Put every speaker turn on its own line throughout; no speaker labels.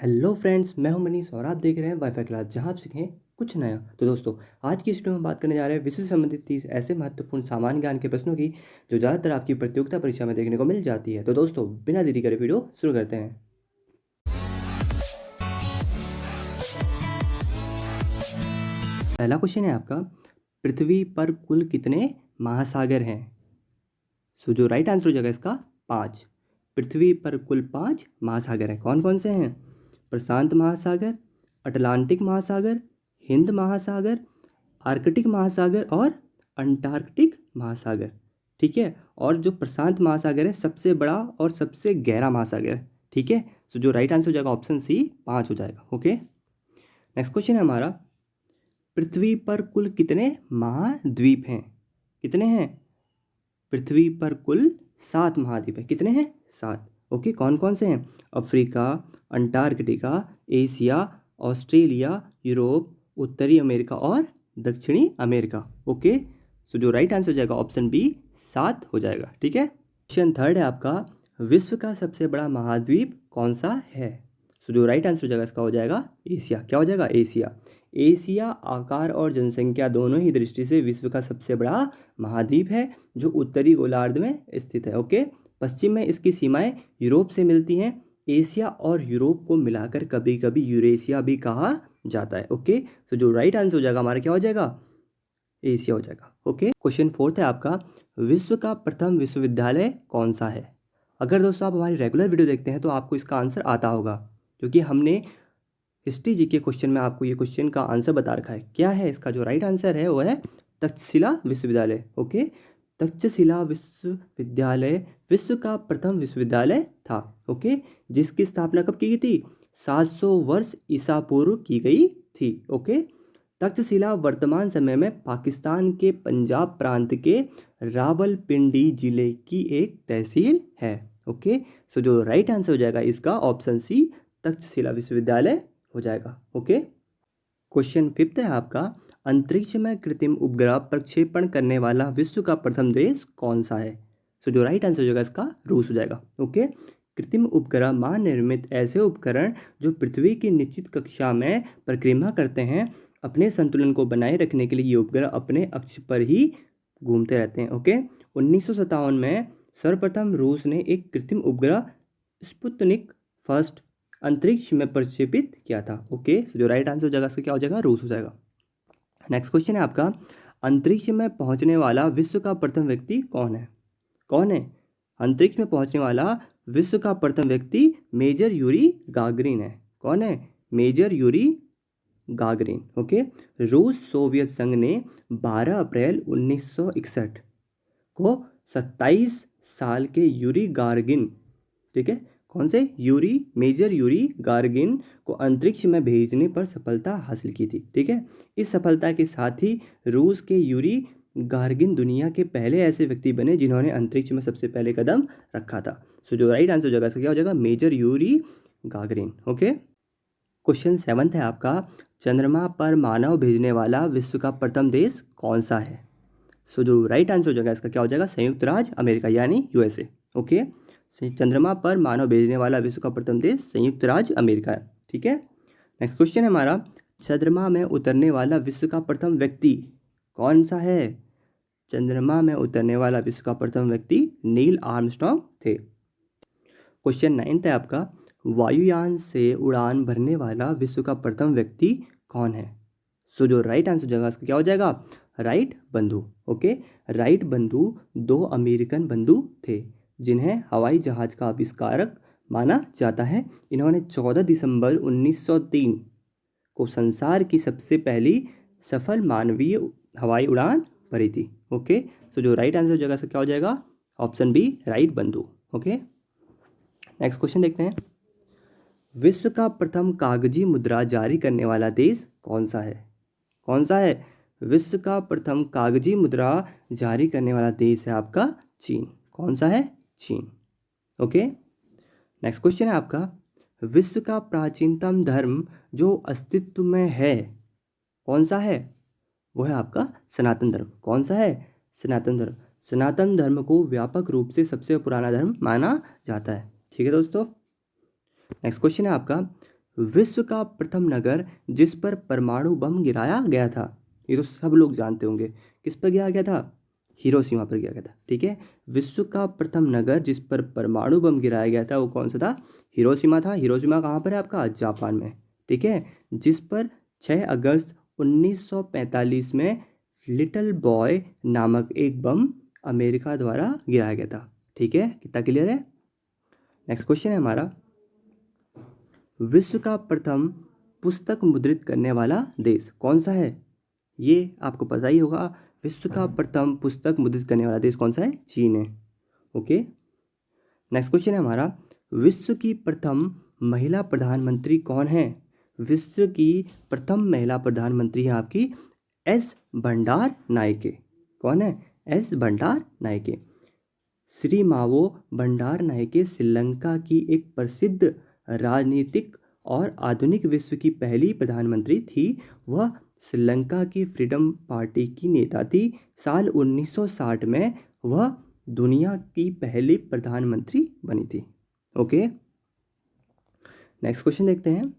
Hello friends, मैं हूं मनीष और आप देख रहे हैं वाईफाई क्लास, जहां आप सीखें कुछ नया। तो दोस्तों, आज की इस वीडियो में बात करने जा रहे हैं विषय से संबंधित 30 ऐसे महत्वपूर्ण सामान्य ज्ञान के प्रश्नों की जो ज़्यादातर आपकी प्रतियोगिता परीक्षा में देखने को मिल जाती है। तो दोस्तों, बिना देरी करे वीडियो शुरू करते हैं। पहला क्वेश्चन है आपका, पृथ्वी पर कुल कितने महासागर हैं? सो जो राइट आंसर हो जाएगा इसका 5। पृथ्वी पर कुल 5 महासागर हैं। कौन कौन से हैं? प्रशांत महासागर, अटलांटिक महासागर, हिंद महासागर, आर्कटिक महासागर और अंटार्कटिक महासागर। ठीक है, और जो प्रशांत महासागर है सबसे बड़ा और सबसे गहरा महासागर है। ठीक है, सो जो राइट आंसर हो जाएगा ऑप्शन सी 5 हो जाएगा। ओके, नेक्स्ट क्वेश्चन है हमारा, पृथ्वी पर कुल कितने महाद्वीप हैं? कितने हैं? पृथ्वी पर कुल 7 महाद्वीप है। कितने हैं? 7। ओके, कौन कौन से हैं? Africa, Antarctica, Asia, Australia, Europe, उत्तरी अमेरिका और दक्षिणी अमेरिका। ओके, सो जो राइट आंसर हो जाएगा ऑप्शन बी 7 हो जाएगा। ठीक है, क्वेश्चन थर्ड है आपका, विश्व का सबसे बड़ा महाद्वीप कौन सा है? सो जो राइट आंसर हो जाएगा इसका हो जाएगा एशिया। क्या हो जाएगा? एशिया। एशिया आकार और जनसंख्या दोनों ही दृष्टि से विश्व का सबसे बड़ा महाद्वीप है जो उत्तरी गोलार्ध में स्थित है। ओके, पश्चिम में इसकी सीमाएं यूरोप से मिलती हैं। एशिया और यूरोप को मिलाकर कभी कभी यूरेशिया भी कहा जाता है। ओके, तो जो राइट आंसर हो जाएगा हमारा क्या हो जाएगा? एशिया हो जाएगा। ओके, क्वेश्चन फोर्थ है आपका, विश्व का प्रथम विश्वविद्यालय कौन सा है? अगर दोस्तों आप हमारी रेगुलर वीडियो देखते हैं तो आपको इसका आंसर आता होगा, क्योंकि हमने हिस्ट्री जी के क्वेश्चन में आपको ये क्वेश्चन का आंसर बता रखा है। क्या है इसका जो राइट आंसर है? वो है तक्षशिला विश्वविद्यालय। ओके, तक्षशिला विश्वविद्यालय विश्व का प्रथम विश्वविद्यालय था। ओके, जिसकी स्थापना कब की गई थी? 700 वर्ष ईसा पूर्व की गई थी। ओके, तक्षशिला वर्तमान समय में पाकिस्तान के पंजाब प्रांत के रावलपिंडी जिले की एक तहसील है। ओके, सो जो राइट आंसर हो जाएगा इसका ऑप्शन सी तक्षशिला विश्वविद्यालय हो जाएगा। ओके, क्वेश्चन फिफ्थ है आपका, अंतरिक्ष में कृत्रिम उपग्रह प्रक्षेपण करने वाला विश्व का प्रथम देश कौन सा है? सो जो राइट आंसर हो जाएगा इसका रूस हो जाएगा। ओके, कृत्रिम उपग्रह मानव निर्मित ऐसे उपकरण जो पृथ्वी की निश्चित कक्षा में परिक्रमा करते हैं। अपने संतुलन को बनाए रखने के लिए ये उपग्रह अपने अक्ष पर ही घूमते रहते हैं। ओके, 1957 में सर्वप्रथम रूस ने एक कृत्रिम उपग्रह स्पुतनिक फर्स्ट अंतरिक्ष में प्रक्षेपित किया था। ओके, जो राइट आंसर हो जाएगा इसका क्या हो जाएगा? रूस हो जाएगा। नेक्स्ट क्वेश्चन है आपका, अंतरिक्ष में पहुंचने वाला विश्व का प्रथम व्यक्ति कौन है? कौन है अंतरिक्ष में पहुंचने वाला विश्व का प्रथम व्यक्ति? मेजर यूरी गागरिन है। कौन है? Major Yuri Gagarin. ओके, रूस सोवियत संघ ने 12 अप्रैल 1961 को 27 साल के यूरी गागरिन, ठीक है, कौन से? मेजर यूरी गागरिन को अंतरिक्ष में भेजने पर सफलता हासिल की थी। ठीक है, इस सफलता के साथ ही रूस के यूरी गागरिन दुनिया के पहले ऐसे व्यक्ति बने जिन्होंने अंतरिक्ष में सबसे पहले कदम रखा था। सो जो राइट आंसर हो जाएगा क्या हो जाएगा? Major Yuri Gagarin. Okay, question seventh है आपका, चंद्रमा पर मानव भेजने वाला विश्व का प्रथम देश कौन सा है? सो जो राइट आंसर हो जाएगा इसका क्या हो जाएगा? संयुक्त राज्य अमेरिका यानी यूएसए। ओके, चंद्रमा पर मानव भेजने वाला विश्व का प्रथम देश संयुक्त राज्य अमेरिका है। ठीक है, नेक्स्ट क्वेश्चन है हमारा, चंद्रमा में उतरने वाला विश्व का प्रथम व्यक्ति कौन सा है? चंद्रमा में उतरने वाला विश्व का प्रथम व्यक्ति नील आर्मस्ट्रॉन्ग थे। क्वेश्चन नाइन्थ है आपका, वायुयान से उड़ान भरने वाला विश्व का प्रथम व्यक्ति कौन है? सो जो राइट आंसर हो जाएगा इसका क्या हो जाएगा? राइट बंधु। ओके, राइट बंधु 2 अमेरिकन बंधु थे जिन्हें हवाई जहाज का आविष्कारक माना जाता है। इन्होंने 14 दिसंबर 1903 को संसार की सबसे पहली सफल मानवीय हवाई उड़ान भरी थी। ओके, सो जो राइट आंसर हो जाएगा इसका क्या हो जाएगा? ऑप्शन बी राइट बंधु। ओके, नेक्स्ट क्वेश्चन देखते हैं, विश्व का प्रथम कागजी मुद्रा जारी करने वाला देश कौन सा है? कौन सा है? विश्व का प्रथम कागजी मुद्रा जारी करने वाला देश है आपका चीन। कौन सा है? चीन। ओके, नेक्स्ट क्वेश्चन है आपका, विश्व का प्राचीनतम धर्म जो अस्तित्व में है कौन सा है? वो है आपका सनातन धर्म। कौन सा है? सनातन धर्म। सनातन धर्म को व्यापक रूप से सबसे पुराना धर्म माना जाता है। ठीक है दोस्तों, नेक्स्ट क्वेश्चन है आपका, विश्व का प्रथम नगर जिस पर परमाणु बम गिराया गया था, ये तो सब लोग जानते होंगे, किस पर गिराया गया था? हिरोशिमा पर गिराया गया था। ठीक है, विश्व का प्रथम नगर जिस पर परमाणु बम गिराया गया था वो कौन सा था? हिरोशिमा था। हिरोशिमा कहाँ पर है आपका? जापान में। ठीक है, जिस पर 6 अगस्त 1945 में लिटिल बॉय नामक एक बम अमेरिका द्वारा गिराया गया था। ठीक है, कितना क्लियर है? नेक्स्ट क्वेश्चन है हमारा, विश्व का प्रथम पुस्तक मुद्रित करने वाला देश कौन सा है? ये आपको पता ही होगा, विश्व का प्रथम पुस्तक मुद्रित करने वाला देश कौन सा है? चीन है। ओके, नेक्स्ट क्वेश्चन है हमारा, विश्व की प्रथम महिला प्रधानमंत्री कौन है? विश्व की प्रथम महिला प्रधानमंत्री है आपकी एस भंडार नायके। कौन है? एस भंडार नायके। श्री मावो भंडार नायके श्रीलंका की एक प्रसिद्ध राजनीतिक और आधुनिक विश्व की पहली प्रधानमंत्री थी। वह श्रीलंका की फ्रीडम पार्टी की नेता थी। साल 1960 में वह दुनिया की पहली प्रधानमंत्री बनी थी। ओके, नेक्स्ट क्वेश्चन देखते हैं,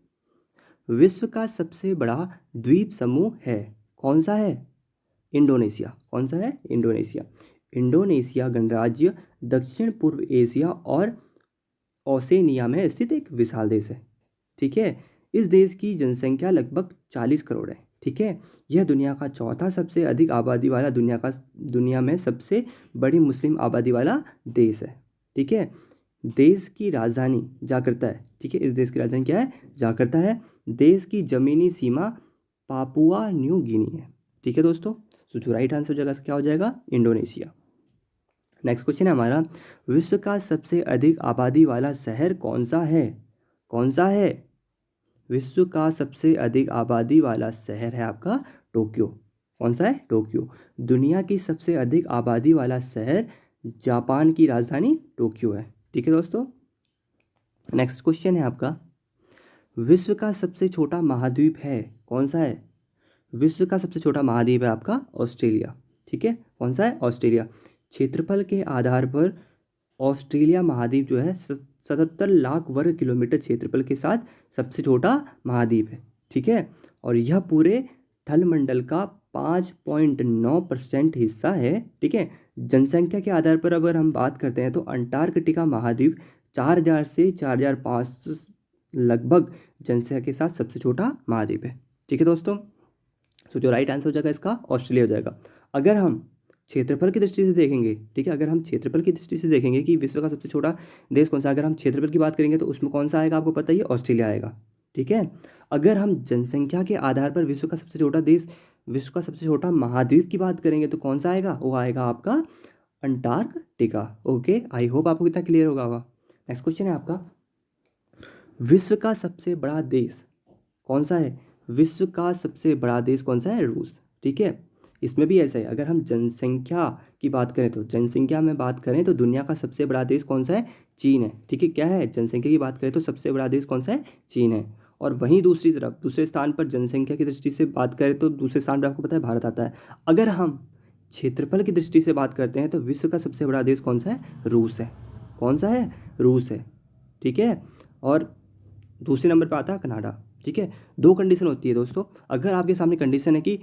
विश्व का सबसे बड़ा द्वीप समूह है कौन सा है? इंडोनेशिया। कौन सा है? इंडोनेशिया। इंडोनेशिया गणराज्य दक्षिण पूर्व एशिया और ओसेनिया में स्थित एक विशाल देश है। ठीक है, इस देश की जनसंख्या लगभग 40 करोड़ है। ठीक है, यह दुनिया का चौथा सबसे अधिक आबादी वाला दुनिया में सबसे बड़ी मुस्लिम आबादी वाला देश है। ठीक है, देश की राजधानी जाकर्ता है। ठीक है, इस देश की राजधानी क्या है? जाकर्ता है। देश की जमीनी सीमा पापुआ न्यू गिनी है। ठीक है दोस्तों, तो जो राइट आंसर हो जाएगा क्या हो जाएगा? इंडोनेशिया। नेक्स्ट क्वेश्चन है हमारा, विश्व का सबसे अधिक आबादी वाला शहर कौन सा है? कौन सा है? विश्व का सबसे अधिक आबादी वाला शहर है आपका टोक्यो। कौन सा है? टोक्यो। दुनिया की सबसे अधिक आबादी वाला शहर जापान की राजधानी टोक्यो है। ठीक है दोस्तों, नेक्स्ट क्वेश्चन है आपका, विश्व का सबसे छोटा महाद्वीप है कौन सा है? विश्व का सबसे छोटा महाद्वीप है आपका ऑस्ट्रेलिया। ठीक है, कौन सा है? ऑस्ट्रेलिया। क्षेत्रफल के आधार पर ऑस्ट्रेलिया महाद्वीप जो है 77 लाख वर्ग किलोमीटर क्षेत्रफल के साथ सबसे छोटा महाद्वीप है। ठीक है, और यह पूरे थलमंडल का 5.9% हिस्सा है। ठीक है, जनसंख्या के आधार पर अगर हम बात करते हैं तो अंटार्कटिका महाद्वीप 4000 से 4500 लगभग जनसंख्या के साथ सबसे छोटा महाद्वीप है। ठीक है दोस्तों, तो जो राइट आंसर हो जाएगा इसका ऑस्ट्रेलिया हो जाएगा। अगर हम क्षेत्रफल की दृष्टि से देखेंगे, ठीक है, अगर हम क्षेत्रफल की दृष्टि से देखेंगे कि विश्व का सबसे छोटा देश कौन सा, अगर हम क्षेत्रफल की बात करेंगे तो उसमें कौन सा आएगा? आपको पता ही है, ऑस्ट्रेलिया आएगा। ठीक है, अगर हम जनसंख्या के आधार पर विश्व का सबसे छोटा देश, विश्व का सबसे छोटा महाद्वीप की बात करेंगे तो कौन सा आएगा? वो आएगा आपका अंटार्कटिका। ओके, आई होप आपको कितना क्लियर होगा। नेक्स्ट क्वेश्चन है आपका, विश्व का सबसे बड़ा देश कौन सा है? विश्व का सबसे बड़ा देश कौन सा है? रूस। ठीक है, इसमें भी ऐसा है, अगर हम जनसंख्या की बात करें तो जनसंख्या में बात करें तो दुनिया का सबसे बड़ा देश कौन सा है? चीन है। ठीक है, क्या है? जनसंख्या की बात करें तो सबसे बड़ा देश कौन सा है? चीन है। और वहीं दूसरी तरफ दूसरे स्थान पर जनसंख्या की दृष्टि से बात करें तो दूसरे स्थान पर आपको पता है भारत आता है। अगर हम क्षेत्रफल की दृष्टि से बात करते हैं तो विश्व का सबसे बड़ा देश कौन सा है? रूस है। कौन सा है? रूस है। ठीक है, और दूसरे नंबर पर आता है कनाडा। ठीक है, दो कंडीशन होती है दोस्तों, अगर आपके सामने कंडीशन है कि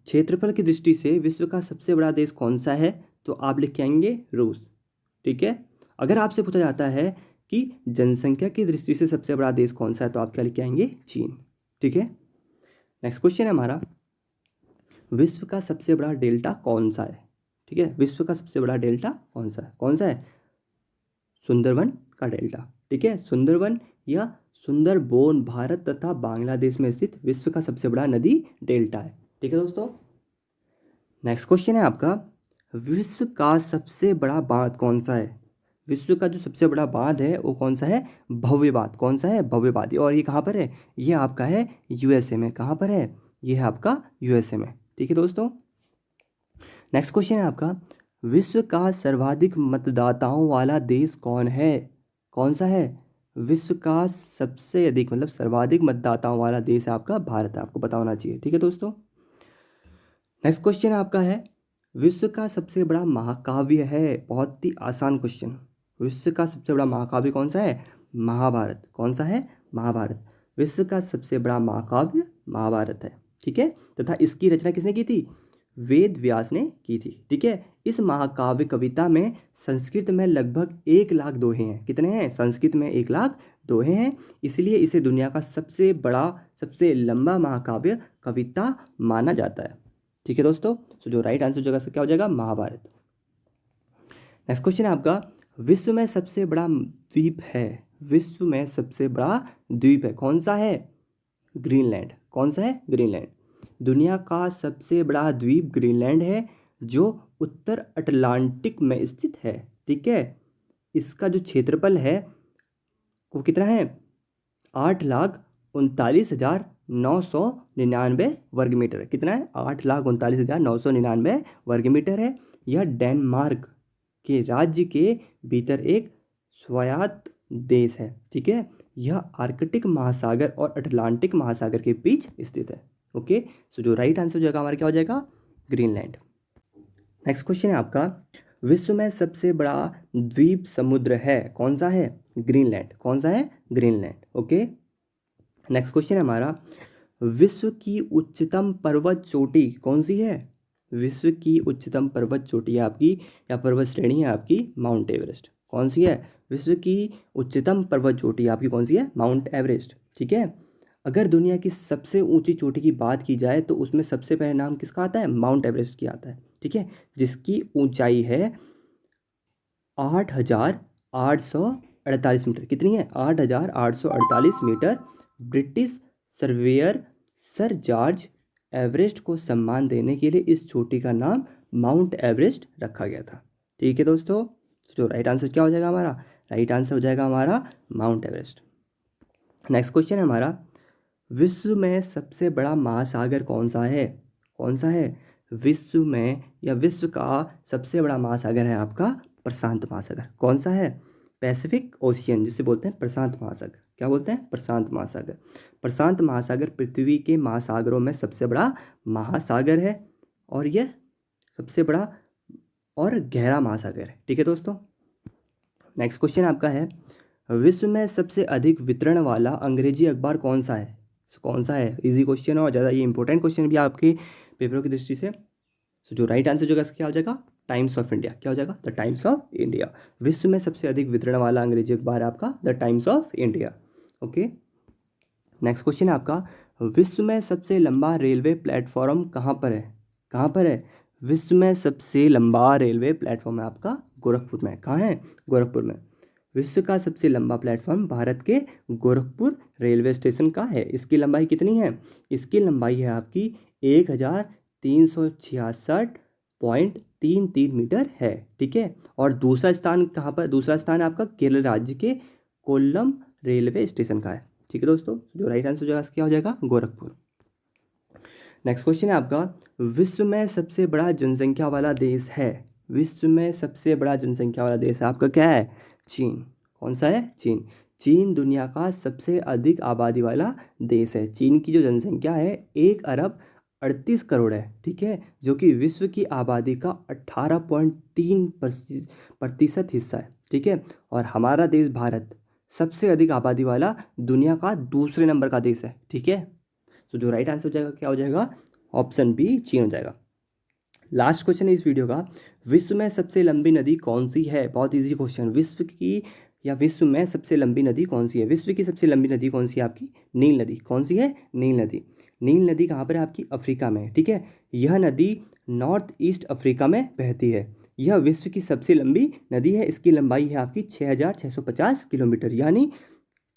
क्षेत्रफल की दृष्टि से विश्व का सबसे बड़ा देश कौन सा है तो आप लिख के आएंगे रूस। ठीक है, अगर आपसे पूछा जाता है कि जनसंख्या की दृष्टि से सबसे बड़ा देश कौन सा है तो आप क्या लिख के आएंगे? चीन। ठीक है, नेक्स्ट क्वेश्चन है हमारा, विश्व का सबसे बड़ा डेल्टा कौन सा है? ठीक है, विश्व का सबसे बड़ा डेल्टा कौन सा है? कौन सा है? सुंदरवन का डेल्टा। ठीक है, सुंदरवन या सुंदरबोन भारत तथा बांग्लादेश में स्थित विश्व का सबसे बड़ा नदी डेल्टा है। ठीक है दोस्तों, नेक्स्ट क्वेश्चन है आपका, विश्व का सबसे बड़ा बांध कौन सा है? विश्व का जो सबसे बड़ा बांध है वो कौन सा है? भव्य बांध। कौन सा है? भव्य बांध। और ये कहाँ पर है? ये आपका है यूएसए में। कहाँ पर है? ये है आपका यूएसए में। ठीक है दोस्तों, नेक्स्ट क्वेश्चन है आपका, विश्व का सर्वाधिक मतदाताओं वाला देश कौन है? कौन सा है? विश्व का सबसे अधिक मतलब सर्वाधिक मतदाताओं वाला देश है आपका भारत है, आपको पता होना चाहिए। ठीक है दोस्तों, नेक्स्ट क्वेश्चन आपका है, विश्व का सबसे बड़ा महाकाव्य है। बहुत ही आसान क्वेश्चन, विश्व का सबसे बड़ा महाकाव्य कौन सा है? महाभारत। कौन सा है? महाभारत। विश्व का सबसे बड़ा महाकाव्य महाभारत है, ठीक है। तथा इसकी रचना किसने की थी? वेद व्यास ने की थी, ठीक है। इस महाकाव्य कविता में संस्कृत में लगभग 1,00,000 दोहे हैं। कितने हैं? संस्कृत में 1,00,000 दोहे हैं, इसलिए इसे दुनिया का सबसे बड़ा, सबसे लंबा महाकाव्य कविता माना जाता है, ठीक है दोस्तों। तो जो राइट आंसर जगह से क्या हो जाएगा? महाभारत। नेक्स्ट क्वेश्चन है आपका, विश्व में सबसे बड़ा द्वीप है, विश्व में सबसे बड़ा द्वीप है, कौन सा है? ग्रीनलैंड। कौन सा है? ग्रीनलैंड। दुनिया का सबसे बड़ा द्वीप ग्रीनलैंड है, जो उत्तर अटलांटिक में स्थित है, ठीक है। इसका जो क्षेत्रफल है वो कितना है? 8,39,999 वर्ग मीटर है। कितना है? 8,39,999 वर्ग मीटर है। यह डेनमार्क के राज्य के भीतर एक स्वायत्त देश है, ठीक है। यह आर्कटिक महासागर और अटलांटिक महासागर के बीच स्थित है, ओके। सो जो राइट आंसर हो जाएगा हमारा क्या हो जाएगा? ग्रीनलैंड। नेक्स्ट क्वेश्चन है आपका, विश्व में सबसे बड़ा द्वीप समुद्र है, कौन सा है? ग्रीनलैंड। कौन सा है? Greenland, okay. नेक्स्ट क्वेश्चन है हमारा, विश्व की उच्चतम पर्वत चोटी कौन सी है? विश्व की उच्चतम पर्वत चोटी है आपकी, या पर्वत श्रेणी है आपकी, माउंट एवरेस्ट। कौन सी है? विश्व की उच्चतम पर्वत चोटी आपकी कौन सी है? माउंट एवरेस्ट, ठीक है। अगर दुनिया की सबसे ऊंची चोटी की बात की जाए तो उसमें सबसे पहले नाम किसका आता है? माउंट एवरेस्ट की आता है, ठीक है, जिसकी ऊंचाई है 8,848 मीटर। कितनी है? 8,848 metre. British surveyor sir George Everest को सम्मान देने के लिए इस चोटी का नाम माउंट एवरेस्ट रखा गया था, ठीक है दोस्तों। तो राइट आंसर क्या हो जाएगा हमारा? राइट आंसर हो जाएगा हमारा माउंट एवरेस्ट। नेक्स्ट क्वेश्चन है हमारा, विश्व में सबसे बड़ा महासागर कौन सा है? कौन सा है? विश्व में या विश्व का सबसे बड़ा महासागर है आपका प्रशांत महासागर। कौन सा है? पैसिफिक ओशियन, जिसे बोलते हैं प्रशांत महासागर। क्या बोलते हैं? प्रशांत महासागर। प्रशांत महासागर पृथ्वी के महासागरों में सबसे बड़ा महासागर है, और यह सबसे बड़ा और गहरा महासागर है, ठीक है दोस्तों। नेक्स्ट क्वेश्चन आपका है, विश्व में सबसे अधिक वितरण वाला अंग्रेजी अखबार कौन सा है? कौन सा है? इजी क्वेश्चन है और ज़्यादा ये इंपॉर्टेंट क्वेश्चन भी आपके पेपरों की दृष्टि से। सो जो राइट आंसर जो क्या हो जाएगा? Times of India. क्या हो जाएगा? The times of India. विश्व में सबसे अधिक वितरण वाला अंग्रेजी अखबार है आपका the times of India, okay. Next question है आपका, विश्व में सबसे लंबा रेलवे प्लेटफॉर्म कहाँ पर है? कहाँ पर है? विश्व में सबसे लंबा रेलवे प्लेटफॉर्म है आपका गोरखपुर में। कहाँ है? गोरखपुर में। विश्व का सबसे लंबा प्लेटफॉर्म भारत के गोरखपुर रेलवे स्टेशन का है। इसकी लंबाई कितनी है? इसकी लंबाई है आपकी 1,366.33 मीटर है, ठीक है। और दूसरा स्थान कहाँ पर? दूसरा स्थान आपका केरल राज्य के कोल्लम रेलवे स्टेशन का है, ठीक है दोस्तों। जो राइट आंसर हो जाएगा क्या हो जाएगा? गोरखपुर। नेक्स्ट क्वेश्चन है आपका, विश्व में सबसे बड़ा जनसंख्या वाला देश है। विश्व में सबसे बड़ा जनसंख्या वाला देश है आपका क्या है? चीन। कौन सा है? चीन। चीन दुनिया का सबसे अधिक आबादी वाला देश है। चीन की जो जनसंख्या है 1,38 करोड़ है, ठीक है, जो कि विश्व की आबादी का 18.3% हिस्सा है, ठीक है। और हमारा देश भारत सबसे अधिक आबादी वाला दुनिया का दूसरे नंबर का देश है, ठीक है। तो जो राइट आंसर हो जाएगा क्या हो जाएगा? ऑप्शन बी, चीन हो जाएगा। लास्ट क्वेश्चन है इस वीडियो का, विश्व में सबसे लंबी नदी कौन सी है? बहुत इजी क्वेश्चन। विश्व की या विश्व में सबसे लंबी नदी कौन सी है? विश्व की सबसे लंबी नदी कौन सी है आपकी? नील नदी। कौन सी है? नील नदी। नील नदी कहाँ पर है आपकी? अफ्रीका में, ठीक है। यह नदी नॉर्थ ईस्ट अफ्रीका में बहती है। यह विश्व की सबसे लंबी नदी है। इसकी लंबाई है आपकी 6,650 किलोमीटर, यानी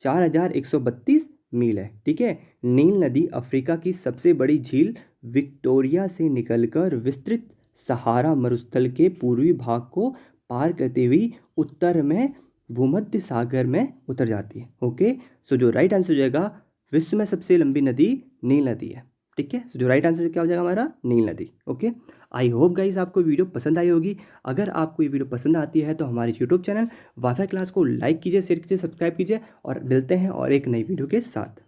4,132 मील है, ठीक है। नील नदी अफ्रीका की सबसे बड़ी झील विक्टोरिया से निकलकर विस्तृत सहारा मरुस्थल के पूर्वी भाग को पार करते हुए उत्तर में भूमध्य सागर में उतर जाती है, ओके। सो जो राइट आंसर हो जाएगा, विश्व में सबसे लंबी नदी नील नदी है, ठीक है। सो जो राइट आंसर क्या हो जाएगा हमारा? नील नदी, ओके। आई होप गाइस आपको वीडियो पसंद आई होगी। अगर आपको ये वीडियो पसंद आती है तो हमारे यूट्यूब चैनल वाईफाई क्लास को लाइक कीजिए, शेयर कीजिए, सब्सक्राइब कीजिए, और मिलते हैं और एक नई वीडियो के साथ।